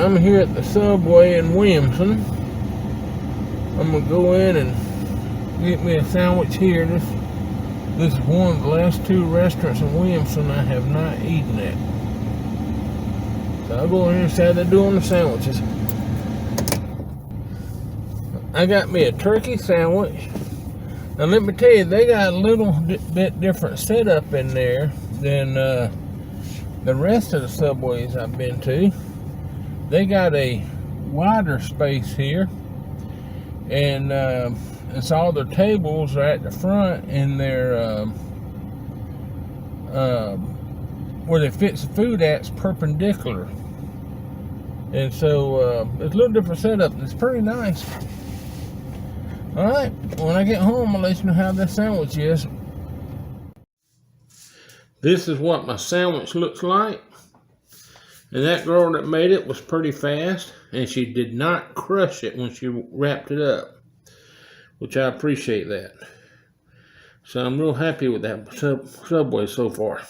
I'm here at the Subway in Williamson. I'm gonna go in and get me a sandwich here. This is one of the last two restaurants in Williamson I have not eaten at. So I'll go in here and see how they're doing the sandwiches. I got me a turkey sandwich. Now let me tell you, they got a little bit different setup in there than the rest of the Subways I've been to. They got a wider space here, and it's all their tables are at the front, and their where they fix the food at's perpendicular, and so it's a little different setup. It's pretty nice. All right, when I get home, I'll let you know how this sandwich is. This is what my sandwich looks like. And that girl that made it was pretty fast, and she did not crush it when she wrapped it up, which I appreciate that. So I'm real happy with that Subway so far.